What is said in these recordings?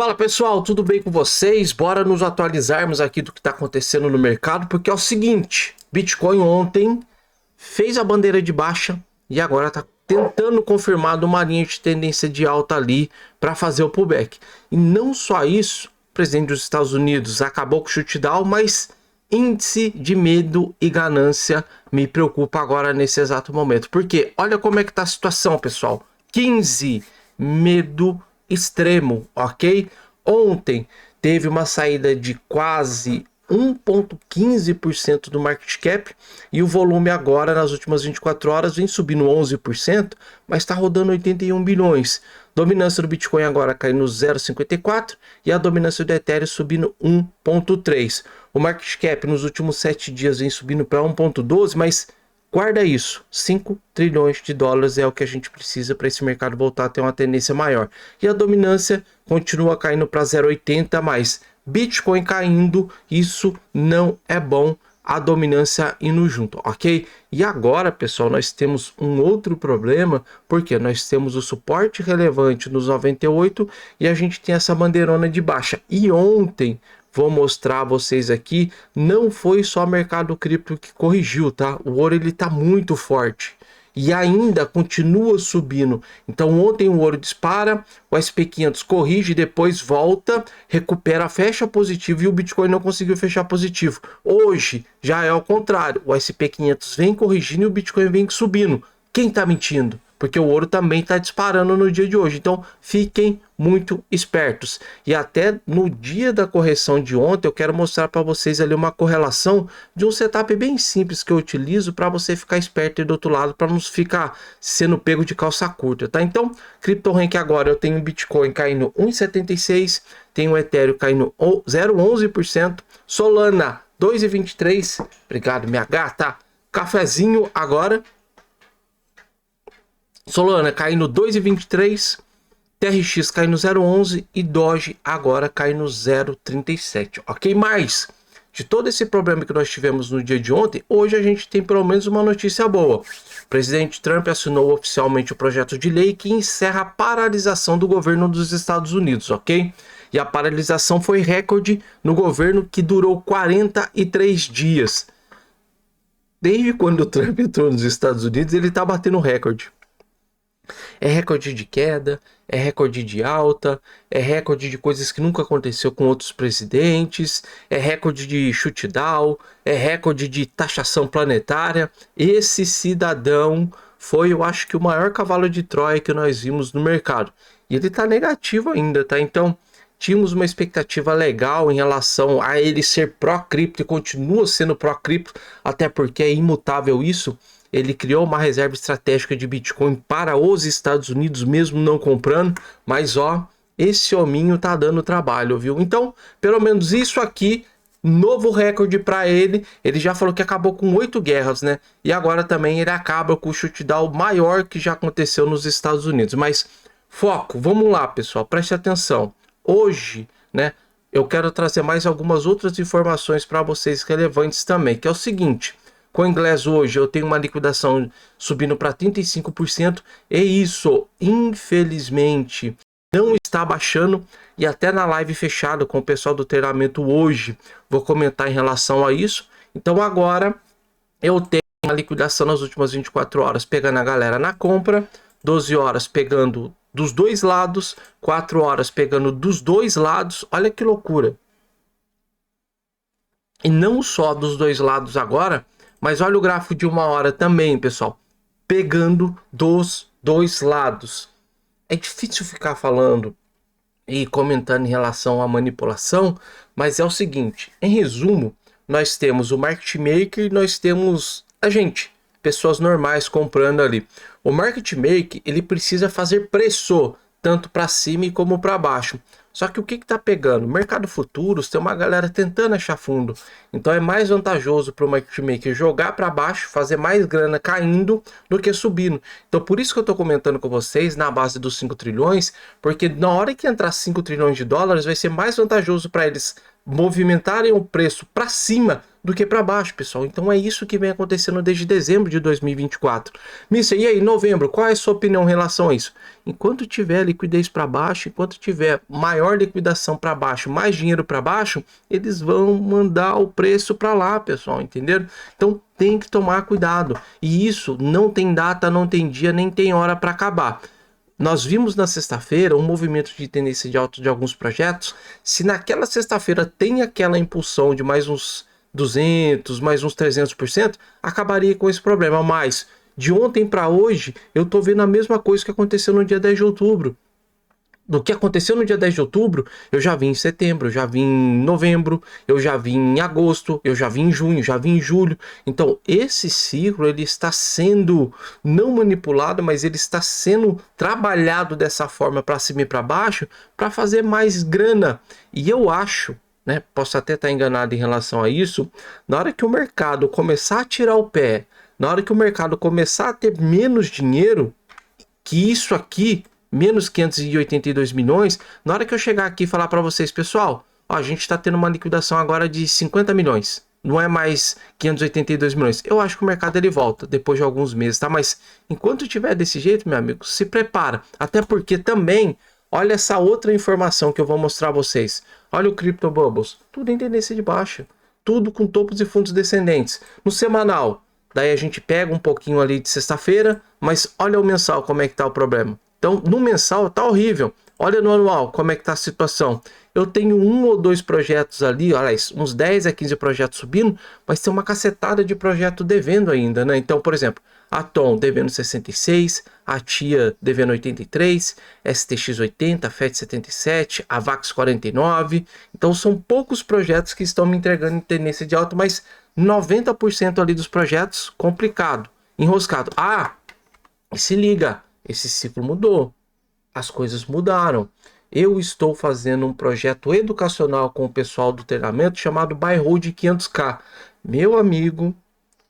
Fala pessoal, tudo bem com vocês? Bora nos atualizarmos aqui do que está acontecendo no mercado, porque é o seguinte, Bitcoin ontem fez a bandeira de baixa e agora está tentando confirmar uma linha de tendência de alta ali para fazer o pullback. E não só isso, o presidente dos Estados Unidos acabou com o shutdown, mas índice de medo e ganância me preocupa agora nesse exato momento. Porque olha como é que está a situação, pessoal. 15, medo extremo, ok? Ontem teve uma saída de quase 1,15% do market cap e o volume agora nas últimas 24 horas vem subindo 11%, mas está rodando 81 bilhões. Dominância do Bitcoin agora cai no 0,54 e a dominância do Ethereum subindo 1,3. O market cap nos últimos 7 dias vem subindo para 1,12, mas guarda isso, 5 trilhões de dólares é o que a gente precisa para esse mercado voltar a ter uma tendência maior. E a dominância continua caindo para 0,80, mas Bitcoin caindo, isso não é bom, a dominância indo junto, ok? E agora, pessoal, nós temos um outro problema, porque nós temos o suporte relevante nos 98 e a gente tem essa bandeirona de baixa. E ontem, vou mostrar a vocês aqui, não foi só o mercado cripto que corrigiu, tá? O ouro ele tá muito forte e ainda continua subindo. Então ontem o ouro dispara, o SP500 corrige, depois volta, recupera, fecha positivo e o Bitcoin não conseguiu fechar positivo. Hoje já é ao contrário, o SP500 vem corrigindo e o Bitcoin vem subindo. Quem tá mentindo? Porque o ouro também está disparando no dia de hoje. Então, fiquem muito espertos. E até no dia da correção de ontem, eu quero mostrar para vocês ali uma correlação de um setup bem simples que eu utilizo para você ficar esperto aí do outro lado, para não ficar sendo pego de calça curta, tá? Então, CryptoRank agora, eu tenho o Bitcoin caindo 1,76, tenho o Ethereum caindo 0,11%, Solana 2,23, obrigado minha gata, cafezinho agora, Solana cai no 2,23, TRX cai no 0,11 e Doge agora cai no 0,37, ok? Mas, de todo esse problema que nós tivemos no dia de ontem, hoje a gente tem pelo menos uma notícia boa. O presidente Trump assinou oficialmente o projeto de lei que encerra a paralisação do governo dos Estados Unidos, ok? E a paralisação foi recorde no governo que durou 43 dias. Desde quando o Trump entrou nos Estados Unidos, ele está batendo recorde. É recorde de queda, é recorde de alta, é recorde de coisas que nunca aconteceu com outros presidentes, é recorde de shutdown, é recorde de taxação planetária. Esse cidadão foi, eu acho que o maior cavalo de Troia que nós vimos no mercado. E ele tá negativo ainda, tá? Então, tínhamos uma expectativa legal em relação a ele ser pró-cripto e continua sendo pró-cripto, até porque é imutável isso. Ele criou uma reserva estratégica de Bitcoin para os Estados Unidos, mesmo não comprando. Mas, ó, esse hominho tá dando trabalho, viu? Então, pelo menos isso aqui, novo recorde para ele. Ele já falou que acabou com 8 guerras, né? E agora também ele acaba com o shutdown maior que já aconteceu nos Estados Unidos. Mas, foco, vamos lá, pessoal, preste atenção. Hoje, né, eu quero trazer mais algumas outras informações para vocês relevantes também, que é o seguinte... CoinGlass hoje eu tenho uma liquidação subindo para 35% e isso, infelizmente, não está baixando. E até na live fechada com o pessoal do treinamento hoje, vou comentar em relação a isso. Então agora eu tenho uma liquidação nas últimas 24 horas, pegando a galera na compra, 12 horas pegando dos dois lados, 4 horas pegando dos dois lados, olha que loucura. E não só dos dois lados agora, mas olha o gráfico de 1 hora também, pessoal. Pegando dos dois lados. É difícil ficar falando e comentando em relação à manipulação, mas é o seguinte. Em resumo, nós temos o market maker e nós temos a gente, pessoas normais comprando ali. O market maker, ele precisa fazer preço, tanto para cima como para baixo. Só que o que está pegando? Mercado futuros tem uma galera tentando achar fundo. Então é mais vantajoso para o market maker jogar para baixo, fazer mais grana caindo do que subindo. Então por isso que eu estou comentando com vocês na base dos 5 trilhões, porque na hora que entrar 5 trilhões de dólares vai ser mais vantajoso para eles movimentarem o preço para cima do que para baixo, pessoal. Então é isso que vem acontecendo desde dezembro de 2024. Mister, e aí, novembro, qual é a sua opinião em relação a isso? Enquanto tiver liquidez para baixo, enquanto tiver maior liquidação para baixo, mais dinheiro para baixo, eles vão mandar o preço para lá, pessoal, entenderam? Então tem que tomar cuidado. E isso não tem data, não tem dia, nem tem hora para acabar. Nós vimos na sexta-feira um movimento de tendência de alta de alguns projetos. Se naquela sexta-feira tem aquela impulsão de mais uns 200, mais uns 300%, acabaria com esse problema. Mas de ontem para hoje, eu tô vendo a mesma coisa que aconteceu no dia 10 de outubro. Do que aconteceu no dia 10 de outubro, eu já vi em setembro, eu já vi em novembro, eu já vi em agosto, eu já vi em junho, já vi em julho. Então, esse ciclo, ele está sendo não manipulado, mas ele está sendo trabalhado dessa forma para cima e para baixo, para fazer mais grana. E eu acho, né, posso até estar enganado em relação a isso, na hora que o mercado começar a tirar o pé, na hora que o mercado começar a ter menos dinheiro, que isso aqui menos 582 milhões, na hora que eu chegar aqui e falar para vocês, pessoal, ó, a gente está tendo uma liquidação agora de 50 milhões, não é mais 582 milhões. Eu acho que o mercado ele volta depois de alguns meses, tá? Mas enquanto tiver desse jeito, meu amigo, se prepara. Até porque também, olha essa outra informação que eu vou mostrar a vocês. Olha o Crypto Bubbles, tudo em tendência de baixa, tudo com topos e fundos descendentes. No semanal, daí a gente pega um pouquinho ali de sexta-feira, mas olha o mensal como é que tá o problema. Então, no mensal tá horrível. Olha no anual como é que tá a situação. Eu tenho um ou dois projetos ali, olha, uns 10 a 15 projetos subindo, mas tem uma cacetada de projeto devendo ainda, né? Então, por exemplo, a Tom devendo 66, a TIA devendo 83, STX 80, FET 77, a VAX 49. Então, são poucos projetos que estão me entregando em tendência de alta, mas 90% ali dos projetos complicado, enroscado. Ah, e se liga, esse ciclo mudou, as coisas mudaram. Eu estou fazendo um projeto educacional com o pessoal do treinamento chamado Buy Hold 500k. Meu amigo,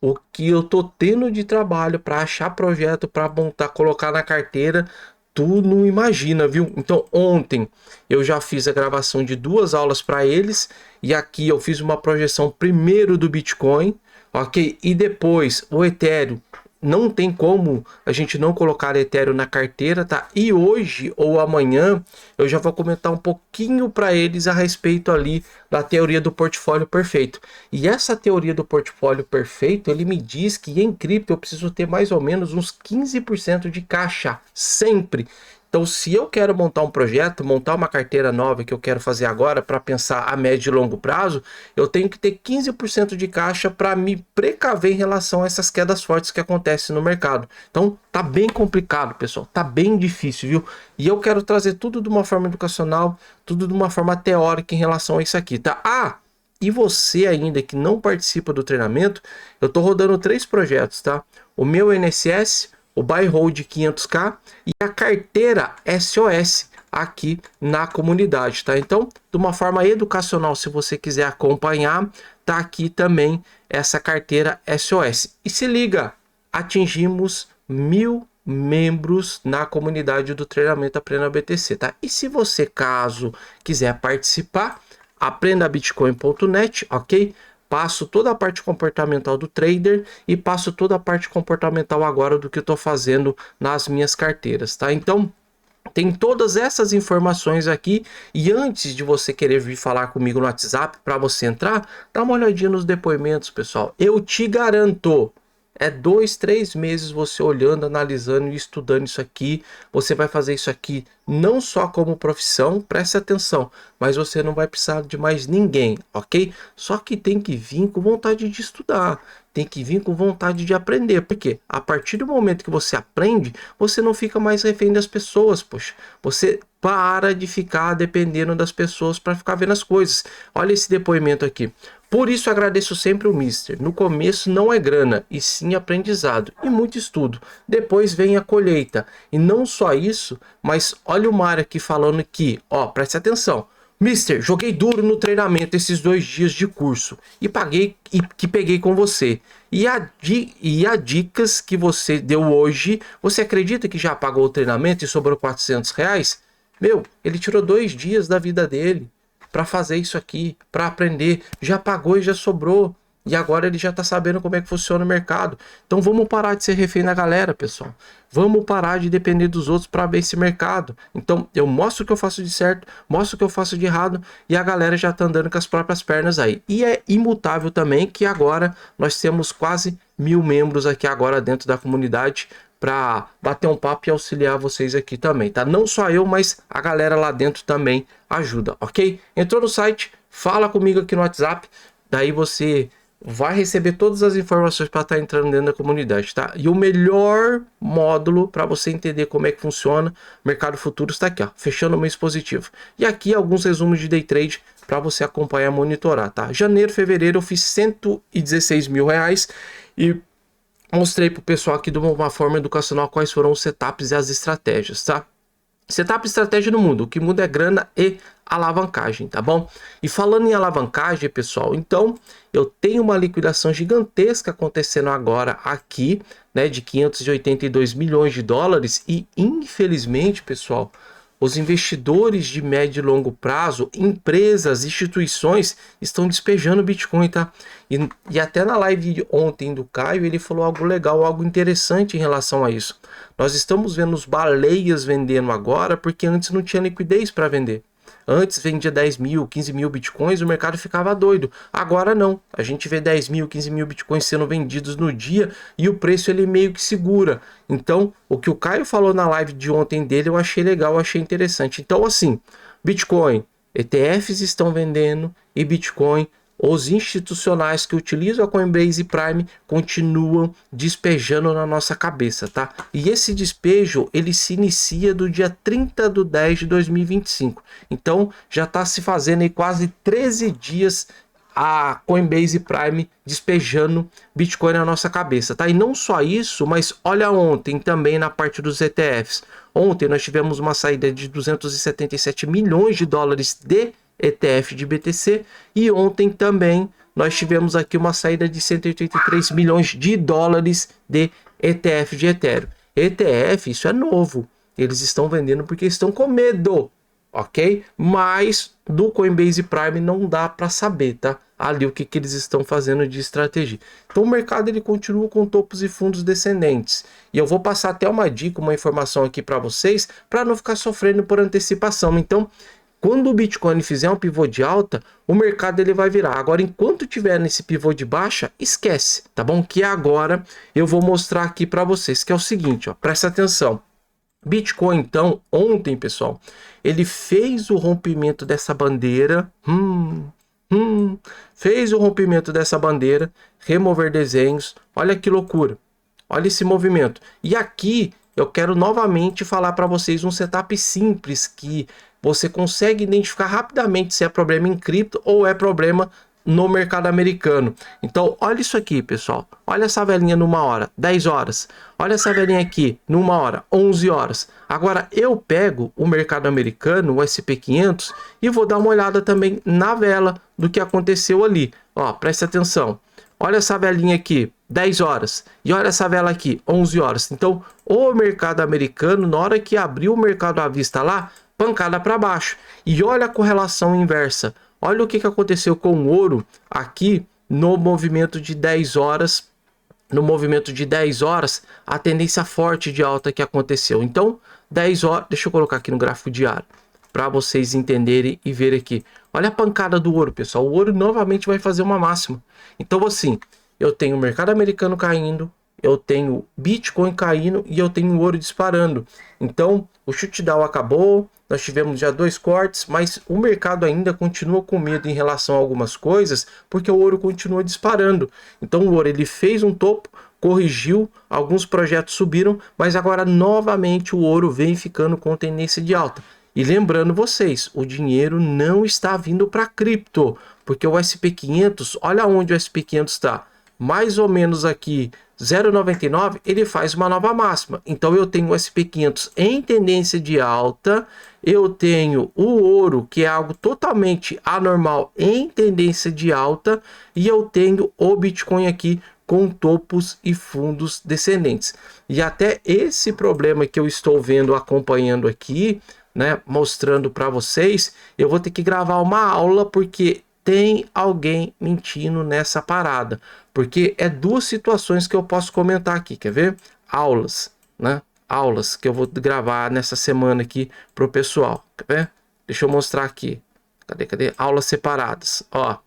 o que eu tô tendo de trabalho para achar projeto para montar, colocar na carteira, tu não imagina, viu? Então ontem eu já fiz a gravação de 2 aulas para eles e aqui eu fiz uma projeção primeiro do Bitcoin, ok? E depois o Ethereum. Não tem como a gente não colocar Ethereum na carteira, tá? E hoje ou amanhã eu já vou comentar um pouquinho para eles a respeito ali da teoria do portfólio perfeito. E essa teoria do portfólio perfeito, ele me diz que em cripto eu preciso ter mais ou menos uns 15% de caixa, sempre. Então, se eu quero montar um projeto, montar uma carteira nova que eu quero fazer agora para pensar a médio e longo prazo, eu tenho que ter 15% de caixa para me precaver em relação a essas quedas fortes que acontecem no mercado. Então, tá bem complicado, pessoal, tá bem difícil, viu? E eu quero trazer tudo de uma forma educacional, tudo de uma forma teórica em relação a isso aqui, tá? Ah, e você ainda que não participa do treinamento, eu tô rodando 3 projetos, tá? O meu NSS, o Buy Hold 500k e a carteira SOS aqui na comunidade, tá? Então, de uma forma educacional, se você quiser acompanhar, tá aqui também essa carteira SOS. E se liga, atingimos 1000 membros na comunidade do treinamento Aprenda BTC, tá? E se você, caso quiser participar, aprendabitcoin.net, ok? Passo toda a parte comportamental do trader e passo toda a parte comportamental agora do que eu estou fazendo nas minhas carteiras, tá? Então, tem todas essas informações aqui e antes de você querer vir falar comigo no WhatsApp para você entrar, dá uma olhadinha nos depoimentos, pessoal. Eu te garanto, é 2, 3 meses você olhando, analisando e estudando isso aqui. Você vai fazer isso aqui não só como profissão, preste atenção, mas você não vai precisar de mais ninguém, ok? Só que tem que vir com vontade de estudar, tem que vir com vontade de aprender, porque a partir do momento que você aprende, você não fica mais refém das pessoas, poxa. Você para de ficar dependendo das pessoas para ficar vendo as coisas. Olha esse depoimento aqui. Por isso agradeço sempre o Mister. No começo não é grana, e sim aprendizado e muito estudo. Depois vem a colheita. E não só isso, mas olha o Mário aqui falando que, ó, preste atenção. Mister, joguei duro no treinamento esses 2 dias de curso e peguei com você. E a dicas que você deu hoje, você acredita que já pagou o treinamento e sobrou R$400? Meu, ele tirou 2 dias da vida dele para fazer isso aqui, para aprender, já pagou e já sobrou. e agora ele já está sabendo como é que funciona o mercado. Então vamos parar de ser refém da galera, pessoal. Vamos parar de depender dos outros para ver esse mercado. Então eu mostro o que eu faço de certo, mostro o que eu faço de errado e a galera já está andando com as próprias pernas aí. E é imutável também que agora nós temos quase 1000 membros aqui agora dentro da comunidade para bater um papo e auxiliar vocês aqui também, tá? Não só eu, mas a galera lá dentro também ajuda, ok? Entrou no site, fala comigo aqui no WhatsApp, daí você vai receber todas as informações para estar entrando dentro da comunidade, tá? E o melhor módulo para você entender como é que funciona o mercado futuro está aqui, ó, fechando o mês positivo. E aqui alguns resumos de day trade para você acompanhar e monitorar, tá? Janeiro, fevereiro eu fiz 116 mil reais e mostrei para o pessoal aqui de uma forma educacional quais foram os setups e as estratégias, tá? Setup e estratégia no mundo, o que muda é grana e alavancagem, tá bom? E falando em alavancagem, pessoal, então eu tenho uma liquidação gigantesca acontecendo agora aqui, né, de 582 milhões de dólares e infelizmente, pessoal, os investidores de médio e longo prazo, empresas, instituições estão despejando Bitcoin, tá? E até na live ontem do Caio, ele falou algo legal, algo interessante em relação a isso. Nós estamos vendo os baleias vendendo agora porque antes não tinha liquidez para vender. Antes vendia 10 mil, 15 mil bitcoins, o mercado ficava doido. Agora não. A gente vê 10 mil, 15 mil bitcoins sendo vendidos no dia e o preço ele meio que segura. Então, o que o Caio falou na live de ontem dele, eu achei legal, eu achei interessante. Então, assim, Bitcoin, ETFs estão vendendo e Bitcoin, os institucionais que utilizam a Coinbase Prime continuam despejando na nossa cabeça, tá? E esse despejo, ele se inicia do dia 30 de 10 de 2025. Então, já está se fazendo aí quase 13 dias a Coinbase Prime despejando Bitcoin na nossa cabeça, tá? E não só isso, mas olha ontem também na parte dos ETFs. Ontem nós tivemos uma saída de 277 milhões de dólares de ETF de BTC e ontem também nós tivemos aqui uma saída de 183 milhões de dólares de ETF de Ethereum. ETF, isso é novo, eles estão vendendo porque estão com medo, ok? Mas do Coinbase Prime não dá para saber, tá? Ali o que eles estão fazendo de estratégia. Então o mercado ele continua com topos e fundos descendentes. E eu vou passar até uma dica, uma informação aqui para vocês, para não ficar sofrendo por antecipação. Então, quando o Bitcoin fizer um pivô de alta, o mercado ele vai virar. Agora, enquanto tiver nesse pivô de baixa, esquece, tá bom? Que agora eu vou mostrar aqui para vocês, que é o seguinte, ó, presta atenção. Bitcoin, então, ontem, pessoal, ele fez o rompimento dessa bandeira, fez o rompimento dessa bandeira, remover desenhos, olha que loucura, olha esse movimento. E aqui eu quero novamente falar para vocês um setup simples que você consegue identificar rapidamente se é problema em cripto ou é problema no mercado americano. Então, olha isso aqui, pessoal. Olha essa velhinha numa hora, 10 horas. Olha essa velhinha aqui numa hora, 11 horas. Agora, eu pego o mercado americano, o SP500, e vou dar uma olhada também na vela do que aconteceu ali. Ó, presta atenção. Olha essa velinha aqui, 10 horas. E olha essa vela aqui, 11 horas. Então, o mercado americano, na hora que abriu o mercado à vista lá, pancada para baixo. E olha a correlação inversa. Olha o que aconteceu com o ouro aqui no movimento de 10 horas. No movimento de 10 horas, a tendência forte de alta que aconteceu. Então, 10 horas, deixa eu colocar aqui no gráfico diário, para vocês entenderem e verem aqui. Olha a pancada do ouro, pessoal. O ouro novamente vai fazer uma máxima. Então, assim, eu tenho o mercado americano caindo, eu tenho Bitcoin caindo e eu tenho o ouro disparando. Então, o shutdown acabou, nós tivemos já 2 cortes, mas o mercado ainda continua com medo em relação a algumas coisas, porque o ouro continua disparando. Então, o ouro ele fez um topo, corrigiu, alguns projetos subiram, mas agora novamente o ouro vem ficando com tendência de alta. E lembrando vocês, o dinheiro não está vindo para cripto, porque o SP500, olha onde o SP500 está, mais ou menos aqui 0,99, ele faz uma nova máxima. Então eu tenho o SP500 em tendência de alta, eu tenho o ouro, que é algo totalmente anormal, em tendência de alta, e eu tenho o Bitcoin aqui com topos e fundos descendentes. E até esse problema que eu estou vendo, acompanhando aqui, né, mostrando para vocês, eu vou ter que gravar uma aula, porque tem alguém mentindo nessa parada, porque é duas situações que eu posso comentar aqui, quer ver? Aulas, né? Aulas que eu vou gravar nessa semana aqui pro pessoal, quer ver? Deixa eu mostrar aqui. Cadê? Aulas separadas, ó.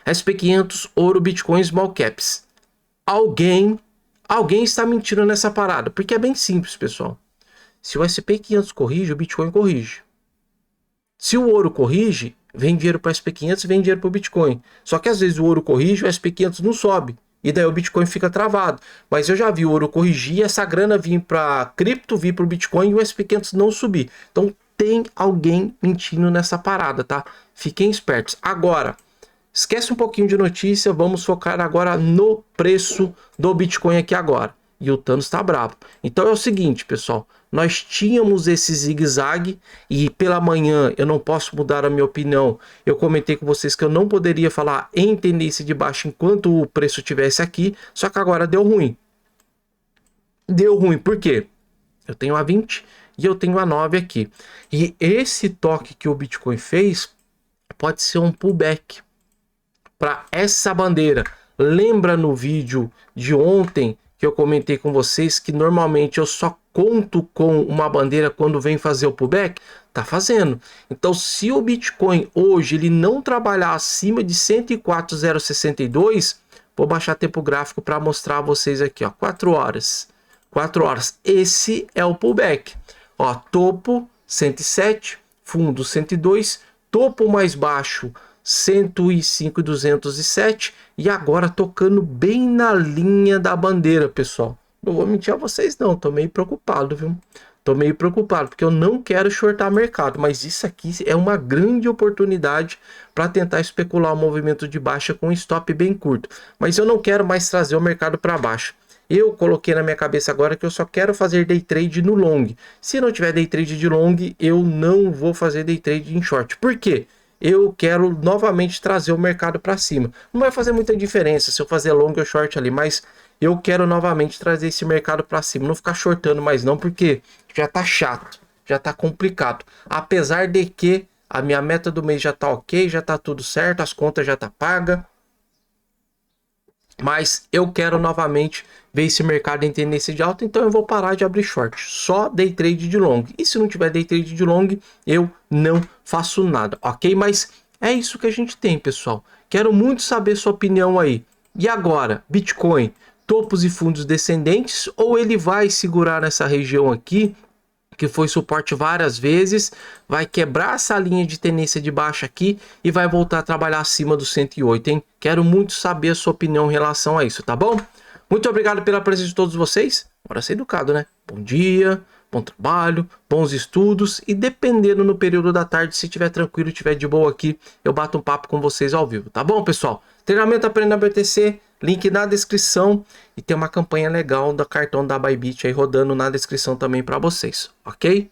SP500, ouro, Bitcoin, small caps. Alguém está mentindo nessa parada, porque é bem simples, pessoal. Se o SP500 corrige, o Bitcoin corrige. Se o ouro corrige, vem dinheiro para o SP500 e vem dinheiro para o Bitcoin. Só que às vezes o ouro corrige, o SP500 não sobe. E daí o Bitcoin fica travado. Mas eu já vi o ouro corrigir, essa grana vir para cripto, vir para o Bitcoin e o SP500 não subir. Então tem alguém mentindo nessa parada, tá? Fiquem espertos. Agora, esquece um pouquinho de notícia, vamos focar agora no preço do Bitcoin aqui agora. E o Thanos tá bravo. Então é o seguinte, pessoal. Nós tínhamos esse zigue-zague e pela manhã eu não posso mudar a minha opinião. Eu comentei com vocês que eu não poderia falar em tendência de baixa enquanto o preço estivesse aqui. Só que agora deu ruim. Deu ruim, por quê? Eu tenho a 20 e eu tenho a 9 aqui. E esse toque que o Bitcoin fez pode ser um pullback para essa bandeira. Lembra no vídeo de ontem que eu comentei com vocês que normalmente eu só conto com uma bandeira quando vem fazer o pullback? Tá fazendo. Então, se o Bitcoin hoje ele não trabalhar acima de 104,062, vou baixar tempo gráfico para mostrar a vocês aqui, ó, 4 horas. 4 horas. Esse é o pullback. Ó, topo 107, fundo 102, topo mais baixo 105,207 e agora tocando bem na linha da bandeira, pessoal. Não vou mentir a vocês não, tô meio preocupado, viu? Tô meio preocupado porque eu não quero shortar mercado, mas isso aqui é uma grande oportunidade para tentar especular o movimento de baixa com um stop bem curto. Mas eu não quero mais trazer o mercado para baixo. Eu coloquei na minha cabeça agora que eu só quero fazer day trade no long. Se não tiver day trade de long, eu não vou fazer day trade em short. Por quê? Eu quero novamente trazer o mercado para cima. Não vai fazer muita diferença se eu fazer long ou short ali, mas eu quero novamente trazer esse mercado para cima. Não ficar shortando mais não, porque já tá chato, já tá complicado. Apesar de que a minha meta do mês já tá ok, já tá tudo certo, as contas já tá paga. Mas eu quero novamente ver esse mercado em tendência de alta, então eu vou parar de abrir short, só day trade de long. E se não tiver day trade de long, eu não faço nada, ok? Mas é isso que a gente tem, pessoal. Quero muito saber sua opinião aí. E agora, Bitcoin, topos e fundos descendentes, ou ele vai segurar nessa região aqui, que foi suporte várias vezes, vai quebrar essa linha de tendência de baixa aqui e vai voltar a trabalhar acima do 108, hein? Quero muito saber a sua opinião em relação a isso, tá bom? Muito obrigado pela presença de todos vocês. Bora ser educado, né? Bom dia, bom trabalho, bons estudos e dependendo no período da tarde, se tiver tranquilo, tiver de boa aqui, eu bato um papo com vocês ao vivo, tá bom, pessoal? Treinamento Aprenda BTC, link na descrição e tem uma campanha legal do cartão da Bybit aí rodando na descrição também para vocês, ok?